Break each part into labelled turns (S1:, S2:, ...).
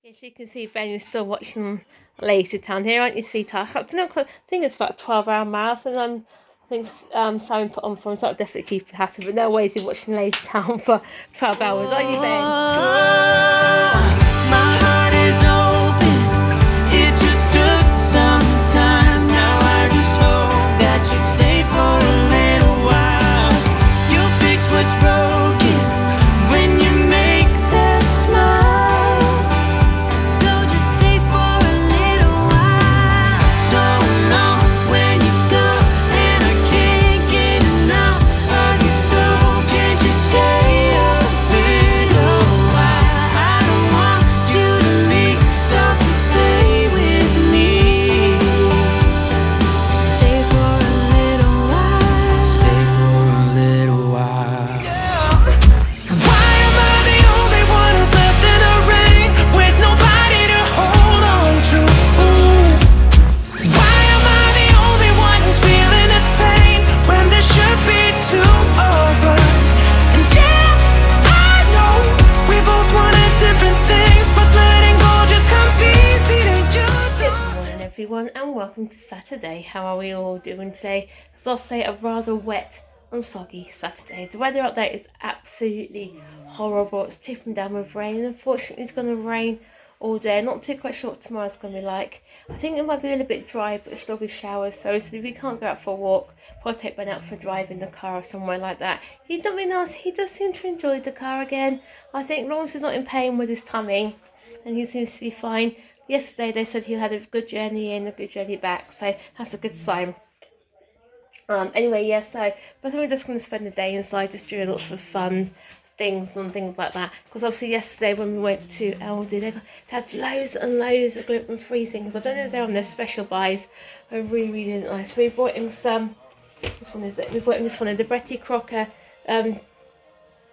S1: As you can see, Ben is still watching Lazy Town here, aren't you, sweetheart? I think it's about a 12-hour marathon. I think Simon put on for him, so that'll definitely keep him happy. But no way is he watching Lazy Town for 12 hours, aren't you, Ben?
S2: My heart is open. It just took some time. Now I just hope that you stay for a little while. You'll fix what's broken when you make them smile. So just stay for a little while. So long when you go, and I can't get enough of you. So can't you stay a little while? I don't want you to leave, so please stay with me. Stay for a little while. Stay for a little while. Why am I the only one who's left in the rain with nobody to hold on to? Why am I the only one who's feeling this pain when there should be two of us? And yeah, I know we both wanted different things, but letting go just comes easy to you.
S1: Good morning, everyone, and welcome to Saturday. How are we all doing today? As I'll say, a rather wet and soggy Saturday. The weather out there is absolutely horrible. It's tipping down with rain. Unfortunately, it's going to rain all day. Not too quite sure what tomorrow's going to be like. I think it might be a little bit dry, but it'll still be showers. So if we can't go out for a walk, probably take Ben out for a drive in the car or somewhere like that. He's not really nice. He does seem to enjoy the car again. I think Lawrence is not in pain with his tummy, and he seems to be fine. Yesterday they said he had a good journey in, a good journey back, so that's a good sign. Anyway, yeah, so I think we're just going to spend the day inside just doing lots of fun things and things like that, because obviously yesterday when we went to Aldi, they had loads and loads of gluten-free things. I don't know if they're on their special buys. They're really, really nice. We bought him some, this one is it, we bought him this one, the Bretti Crocker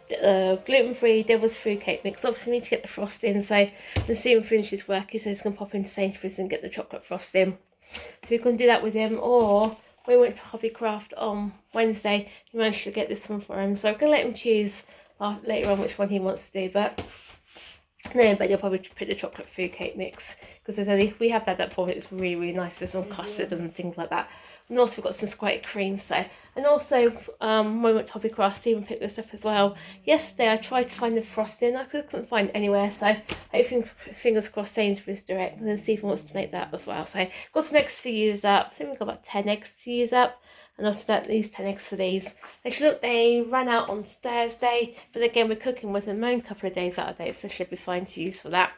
S1: gluten-free devil's food cake mix. Obviously we need to get the frosting, so when Stephen finishes work, he says he's going to pop into Sainsbury's and get the chocolate frosting, so we can do that with him. Or we went to Hobbycraft on Wednesday, he managed to get this one for him, so I'm going to let him choose later on which one he wants to do. But then he'll probably pick the chocolate food cake mix, because we have had that before. It's really, really nice with some custard and things like that. And also we've got some Sprite cream. So, and also when we went to Hobbycraft, Stephen picked this up as well. Yesterday I tried to find the frosting, I just couldn't find it anywhere. So hopefully, fingers crossed, Sainsbury's direct, and then Stephen wants to make that as well. So got some eggs to use up. I think we've got about 10 eggs to use up. And also at least 10 eggs for these. They ran out on Thursday, but again we're cooking with them a couple of days out of date, so should be fine to use for that.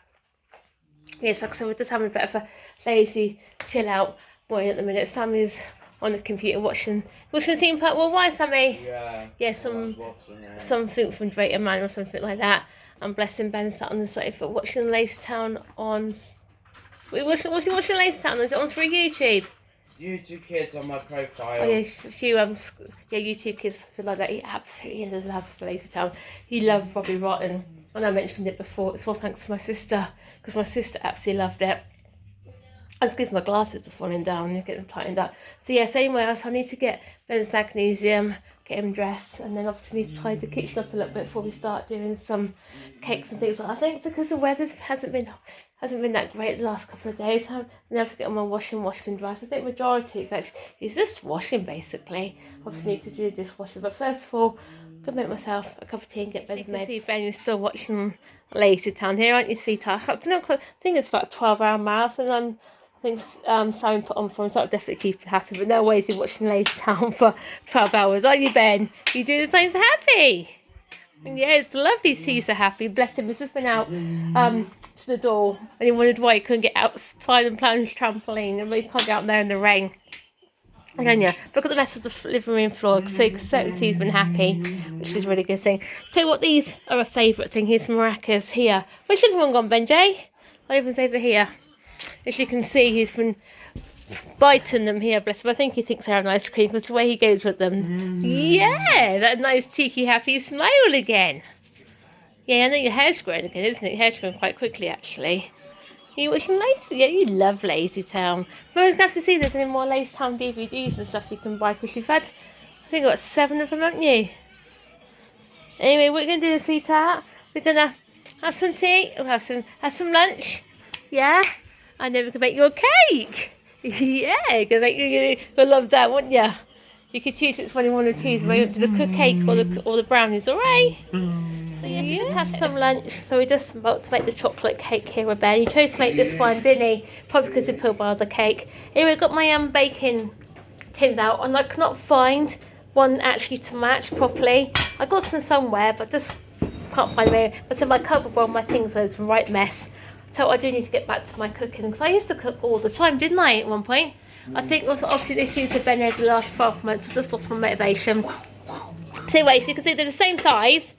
S1: Yes, like I said, we're just having a bit of a lazy chill out morning at the minute. Sam is on the computer watching the theme park. Well, why, Sammy? Yeah, something from Drayton Man or something like that. And bless him, Ben sat on the sofa watching Lace Town on. Was he watching Lace Town? Is it on through YouTube?
S3: YouTube Kids on my profile.
S1: Oh yeah, YouTube Kids, something like that. He absolutely loves Lazy Town. He loved Robbie Rotten, and I mentioned it before. It's all thanks to my sister, because my sister absolutely loved it. That's because my glasses are falling down and get them tightened up. So yes, anyway, I need to get Ben's magnesium, get him dressed, and then obviously need to tidy the kitchen up a little bit before we start doing some cakes and things like that. I think because the weather hasn't been that great the last couple of days, I've been able to get on my washing and dry. So I think majority of it is just washing basically. Obviously need to do dishwashing, but first of all, I'm gonna make myself a cup of tea and get Ben's meds. You can see Ben is still watching Lazy Town here, aren't you, sweetheart? I think it's about a 12-hour marathon. I think Simon put on for him, so that'll definitely keep him happy. But no way is he watching Lazy Town for 12 hours, aren't you, Ben? You do the same for Happy. And yeah, it's lovely to see you so happy. Bless him. He's just been out to the door, and he wondered why he couldn't get outside and play on his trampoline, and he can't get out there in the rain. And yeah, look at the rest of the living room floor, so you can certainly see he's been happy, which is a really good thing. Tell you what, these are a favourite thing. Here's maracas here. Where's the other one gone, Benjay? Oven's over here. As you can see, he's been biting them here, bless him. I think he thinks they're an ice cream because the way he goes with them. Yeah, that nice cheeky happy smile again. Yeah, I know your hair's growing again, isn't it? Your hair's growing quite quickly, actually. Are you watching Lazy? Yeah, you love Lazy Town. We're going to have to see if there's any more Lazy Town DVDs and stuff you can buy, because you've had, I think, got 7 of them, haven't you? Anyway, what we're going to do, sweetheart, we're going to Have some tea. We'll have some lunch. Yeah. And then we can make you a cake. Yeah, you'll love that, wouldn't you? You could choose which one you want to choose. Maybe do the cake or the brownies, alright? So yes, we just have some lunch. So we're just about to make the chocolate cake here with Ben. He chose to make this one, didn't he? Probably because he peeled by the cake. Anyway, I got my baking tins out and I could not find one actually to match properly. I got some somewhere, but just can't find where. But in my cupboard, one of my things was a right mess. So I do need to get back to my cooking because I used to cook all the time, didn't I, at one point? I think obviously this year's been over the last 12 months. I just lost my motivation. So anyway, so you can see they're the same size,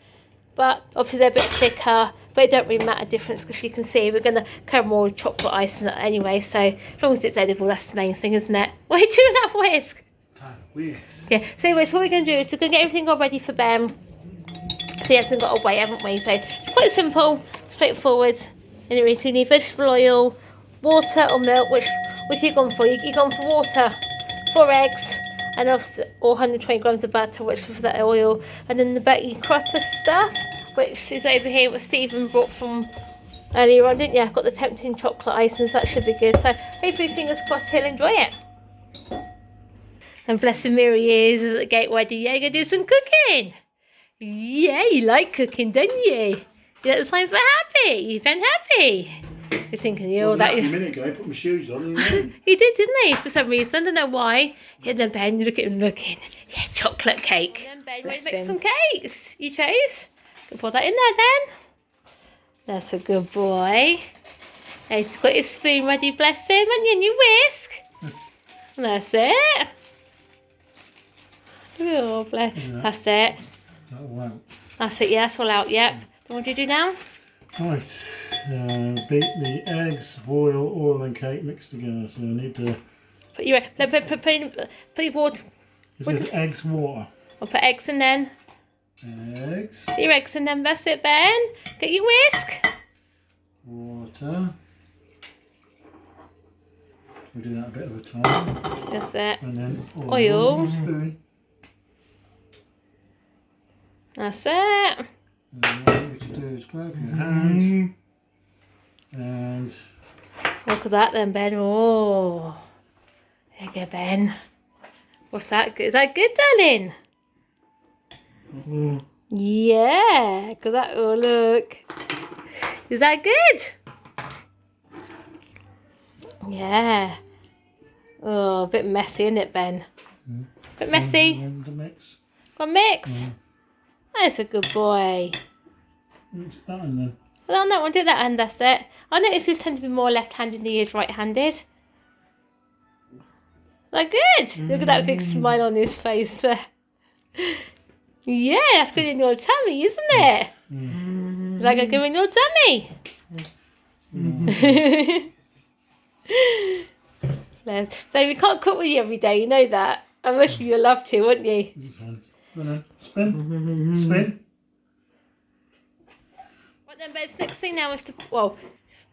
S1: but obviously they're a bit thicker, but it don't really matter difference because you can see we're going to cover more with chocolate ice in it anyway, so as long as it's edible, that's the main thing, isn't it? What are you doing that whisk?
S4: Whisk.
S1: Yeah, so anyway, so what we're going to do is we're going to get everything all ready for Ben. So he hasn't got to wait, haven't we? So it's quite simple, straightforward. Anyway, so you need vegetable oil, water or milk, which you've gone for. You've gone for water, 4 eggs, and or 120 grams of butter, which is for that oil, and then the baking crocker stuff, which is over here, what Stephen brought from earlier on, didn't you? I've got the tempting chocolate icing, so that should be good. So hopefully, fingers crossed, he'll enjoy it. And bless him, here he is at the gate ready. Yeah, you're going to do some cooking. Yeah, you like cooking, don't you? You don't sign for happy. You've been happy. You're thinking,
S4: that. A minute ago, I put my shoes on.
S1: He did, didn't he? For some reason, I don't know why. Yeah, then Ben, look at him looking. Yeah, chocolate cake. And then Ben, ready to make some cakes. You chose? Can pour that in there then. That's a good boy. He's got his spoon ready, bless him, and you whisk. That's it. Oh, bless. Yeah. That's it.
S4: Wow.
S1: That's it, yeah, that's all out, yep. What do you do now?
S4: Right. Beat the eggs, oil and cake mixed together. So I need to
S1: put your water.
S4: It says eggs, water.
S1: I'll put eggs in then.
S4: Eggs.
S1: Put your eggs in then, that's it, Ben. Get your whisk.
S4: Water. We'll do that a bit of a time.
S1: That's it.
S4: And then
S1: oil.
S4: Spoon.
S1: That's it.
S4: And what I want you to do is grab your hand and
S1: look at that then, Ben. Oh, there you go, Ben. What's that? Is that good, darling? Yeah, because that. Oh, look. Is that good? Yeah. Oh, a bit messy, isn't it, Ben? A bit messy.
S4: And the mix.
S1: Got mix. That's a good boy.
S4: Mix that and then.
S1: Well, on that one, do that hand, that's it. I notice he tends to be more left-handed than he is right-handed. Like, good. Look at that big smile on his face there. Yeah, that's good in your tummy, isn't it? Like a go in your tummy. So we can't cook with you every day, you know that. I wish you'd love to, wouldn't you?
S4: Spin. Spin.
S1: Right then, Bez, next thing now is to, well,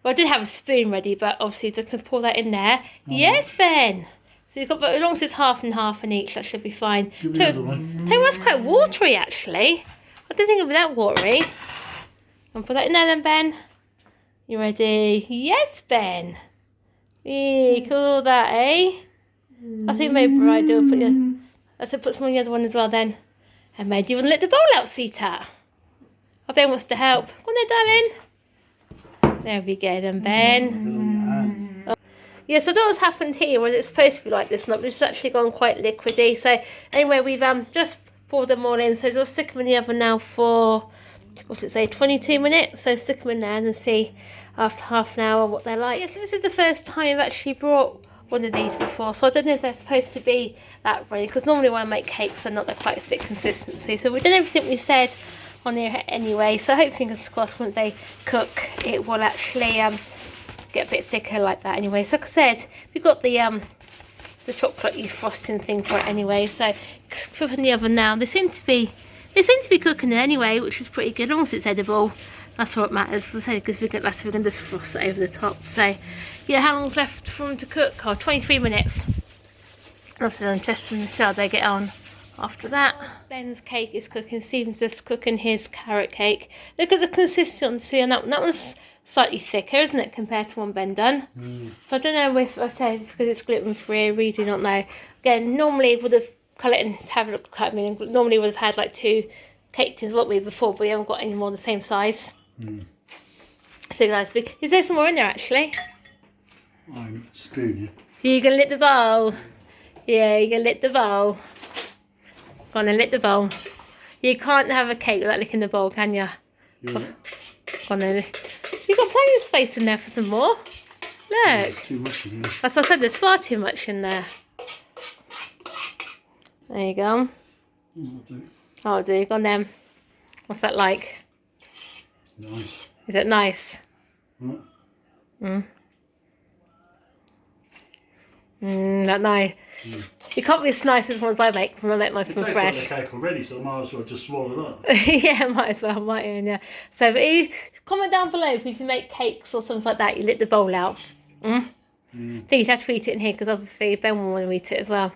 S1: I did have a spoon ready, but obviously just to pour that in there. Yes, Ben. So you've got, but as long as it's half and half in each, that should be fine.
S4: Give me the other one.
S1: Tell you what's quite watery, actually. I didn't think it would be that watery. I'll put that in there then, Ben. You ready? Yes, Ben. Yeah, cool that, eh? I think maybe I do put you. Let's put some on the other one as well then. And maybe do you want to let the bowl out, sweetheart? Oh, Ben wants to help. Go on there, darling. There we go then, Ben. Yeah, so that was happened here, where it's supposed to be like this, but this has actually gone quite liquidy. So anyway, we've just poured them all in. So we'll stick them in the oven now for, what's it say, 22 minutes. So stick them in there and see after half an hour what they're like. Yes, this is the first time I've actually brought one of these before, so I don't know if they're supposed to be that runny, because normally when I make cakes they're not quite thick consistency. So we've done everything we said on here anyway, so hopefully fingers crossed once they cook it will actually get a bit thicker like that anyway. So like I said, we've got the chocolatey frosting thing for it anyway, so put it in the oven now. They seem to be cooking it anyway, which is pretty good, as long as it's edible. That's what matters, as I said, because we're going to just frost it over the top. So yeah, how long's left for them to cook? Oh, 23 minutes. That's interesting to see how they get on. After that, Ben's cake is cooking. Stephen's just cooking his carrot cake. Look at the consistency on that one. That one's slightly thicker, isn't it, compared to one Ben done? So I don't know if I say it's because it's gluten free. I really do not know. Again, normally would have cut it and have a look at me. Normally would have had like 2 cake tins, what we before, but we haven't got any more the same size. So guys, is there some more in there actually?
S4: I'm spooning
S1: You gonna lick the bowl? Yeah, you gonna lick the bowl. Go on and lick the bowl. You can't have a cake without licking the bowl, can you?
S4: you.
S1: Go on then. You've got plenty of space in there for some more. Look.
S4: There's too much in there.
S1: As I said, there's far too much in there. There you go. Oh, do. Go on then. What's that like?
S4: Nice.
S1: Is it nice? That nice. It can't be as nice as the ones I make when I make mine from
S4: It tastes
S1: fresh.
S4: like the cake already, so I might as well just swallow that.
S1: Yeah, might as well, might you? Yeah. So, but comment down below if you make cakes or something like that, you lick the bowl out. So you'd have to eat it in here because obviously Ben will want to eat it as well.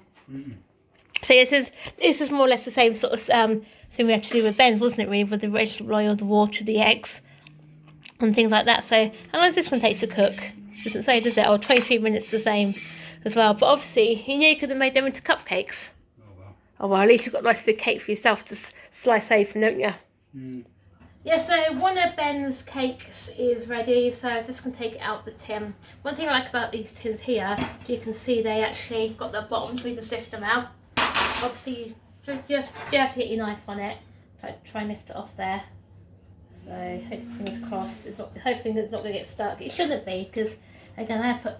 S1: So this is more or less the same sort of thing we had to do with Ben's, wasn't it? Really, with the vegetable oil, the water, the eggs, and things like that. So how long does this one take to cook? Doesn't say, does it? Oh, 23 minutes the same as well. But obviously, you could have made them into cupcakes. Oh well, at least you've got a nice big cake for yourself to slice open, don't you? Yeah, so one of Ben's cakes is ready, so I'm just going to take it out the tin. One thing I like about these tins here, you can see they actually got the bottom, so you just lift them out. Obviously, you have to get your knife on it, so try and lift it off there. So, hopefully, fingers crossed, hopefully it's not going to get stuck. It shouldn't be, because again, I have put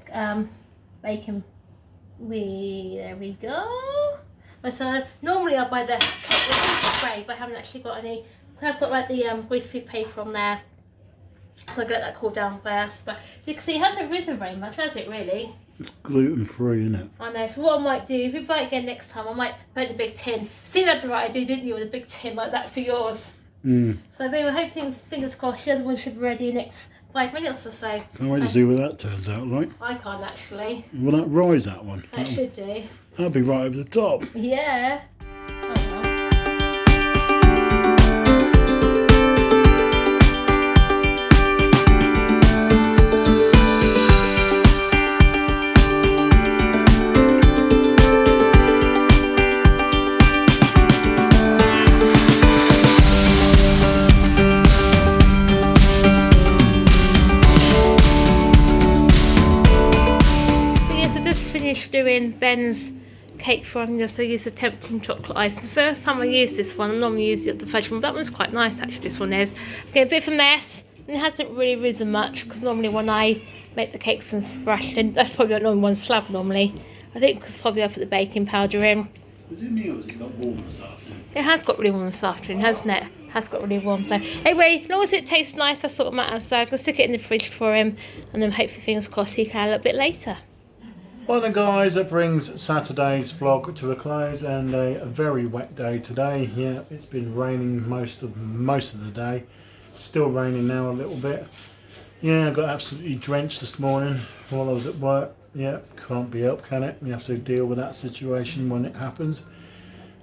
S1: bacon. There we go. So normally I buy the spray, but I haven't actually got any. I've got like the greaseproof paper on there, so I get that cooled down first. But you can see it hasn't risen very much, has it really?
S4: It's gluten free, isn't it? I
S1: know. So what I might do, if we buy it again next time, I might put the big tin. See, that's the right idea, didn't you, with a big tin like that for yours? So anyway, hopefully, fingers crossed, the other one should be ready in the next 5 minutes or so.
S4: Can't wait to see what that turns out like.
S1: I can't actually.
S4: Will that rise, that one?
S1: That should do.
S4: That'll be right over the top.
S1: Yeah. Oh, well. Doing Ben's cake for him, just I use the tempting chocolate ice. The first time I used this one, I normally use the fudge one, but that one's quite nice actually. This one is. Okay, a bit of a mess, and it hasn't really risen much because normally when I make the cakes and fresh, and that's probably not on one slab normally. I think because probably I put the baking powder in.
S4: Is it new or is it got warm this afternoon?
S1: It has got really warm this afternoon, hasn't it? Has got really warm. So anyway, as long as it tastes nice, that's what matters. So I can stick it in the fridge for him, and then hopefully fingers crossed he can have a little bit later.
S4: Well then guys, that brings Saturday's vlog to a close, and a very wet day today. Yeah, it's been raining most of the day. Still raining now a little bit. Yeah, I got absolutely drenched this morning while I was at work. Yeah, can't be helped, can it? You have to deal with that situation when it happens.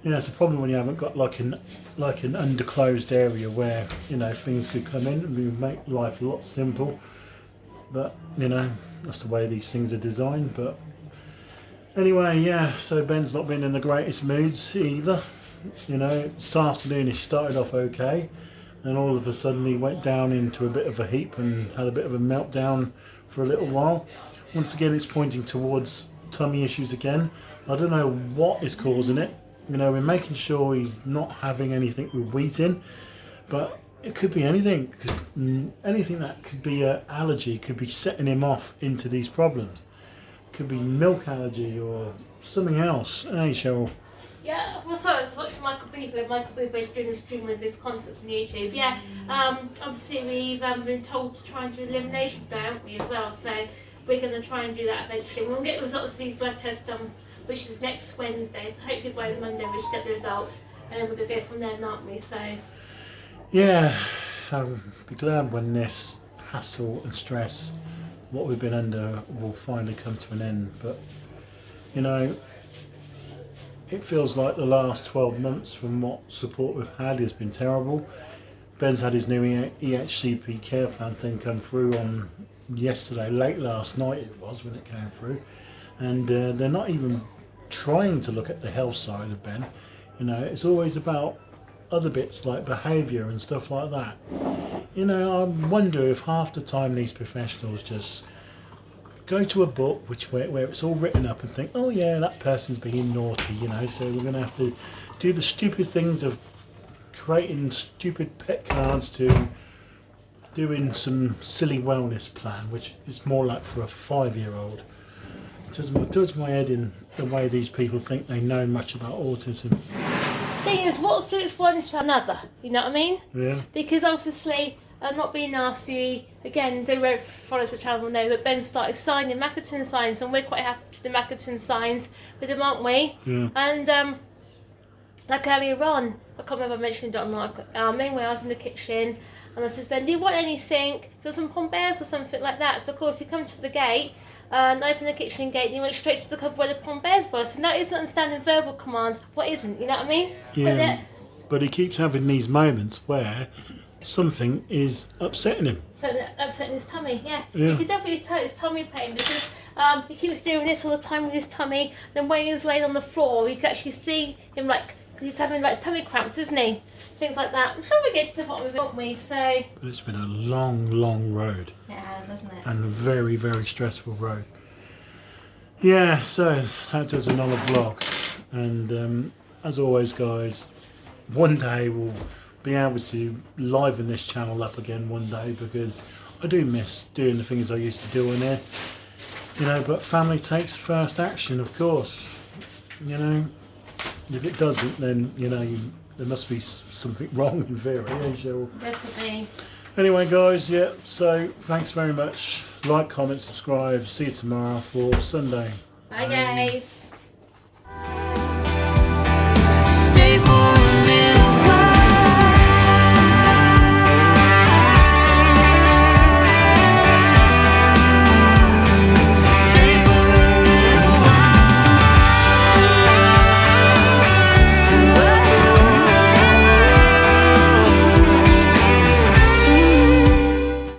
S4: Yeah, it's a problem when you haven't got like an underclosed area where, you know, things could come in and we make life a lot simple. But, you know, that's the way these things are designed. But anyway, yeah, so Ben's not been in the greatest moods either. You know, this afternoon he started off okay, and all of a sudden he went down into a bit of a heap and had a bit of a meltdown for a little while. Once again, it's pointing towards tummy issues again. I don't know what is causing it. You know, we're making sure he's not having anything with wheat in, but it could be anything. Anything that could be an allergy could be setting him off into these problems. Could be milk allergy or something else. Hey, Cheryl.
S1: Yeah, well, so I was watching Michael Bublé. Michael Bublé's doing a stream of his concerts on YouTube. Yeah, obviously we've been told to try and do elimination, don't we, as well? So we're going to try and do that eventually. We'll get the results of these blood tests done, which is next Wednesday. So hopefully by Monday we should get the results, and then we're going to go from there, aren't we? So.
S4: Yeah, I'll be glad when this hassle and stress, what we've been under, will finally come to an end. But, you know, it feels like the last 12 months from what support we've had has been terrible. Ben's had his new EHCP care plan thing come through on yesterday, late last night it was when it came through, and they're not even trying to look at the health side of Ben. You know, it's always about other bits like behaviour and stuff like that. You know, I wonder if half the time these professionals just go to a book where it's all written up and think, oh yeah, that person's being naughty, you know, so we're going to have to do the stupid things of creating stupid pet cards to doing some silly wellness plan, which is more like for a 5-year-old. It does my head in the way these people think they know much about autism.
S1: Thing is, what suits one to another, you know what I mean?
S4: Yeah.
S1: Because obviously, not being nasty, again, they won't follow the channel know, but Ben started signing Macaton signs, and we're quite happy with the Macaton signs with them, aren't we?
S4: Yeah.
S1: And like earlier on, I can't remember mentioning it on meanwhile I was in the kitchen, and I said, Ben, do you want anything? Do some pombears or something like that? So of course he comes to the gate, and opened the kitchen gate, and he went straight to the cupboard where the pombears was. So that isn't understanding verbal commands. What isn't? You know what I mean?
S4: Yeah. But he keeps having these moments where something is upsetting him.
S1: So upsetting his tummy, yeah.
S4: Yeah.
S1: You could definitely tell his tummy pain because he keeps doing this all the time with his tummy. Then when he's laying on the floor, you can actually see him like he's having like tummy cramps, isn't he? Things like that. I'm sure we get to the bottom of it, won't we? So.
S4: But it's been a long, long road.
S1: It has, hasn't it?
S4: And a very, very stressful road. Yeah, so that does another vlog. And as always, guys, one day we'll be able to liven this channel up again one day, because I do miss doing the things I used to do on there. You know, but family takes first action, of course. You know, if it doesn't, then, you know, there must be something wrong in theory, eh, Cheryl?
S1: Definitely.
S4: Anyway, guys, yeah, so thanks very much. Like, comment, subscribe. See you tomorrow for Sunday.
S1: Bye, guys.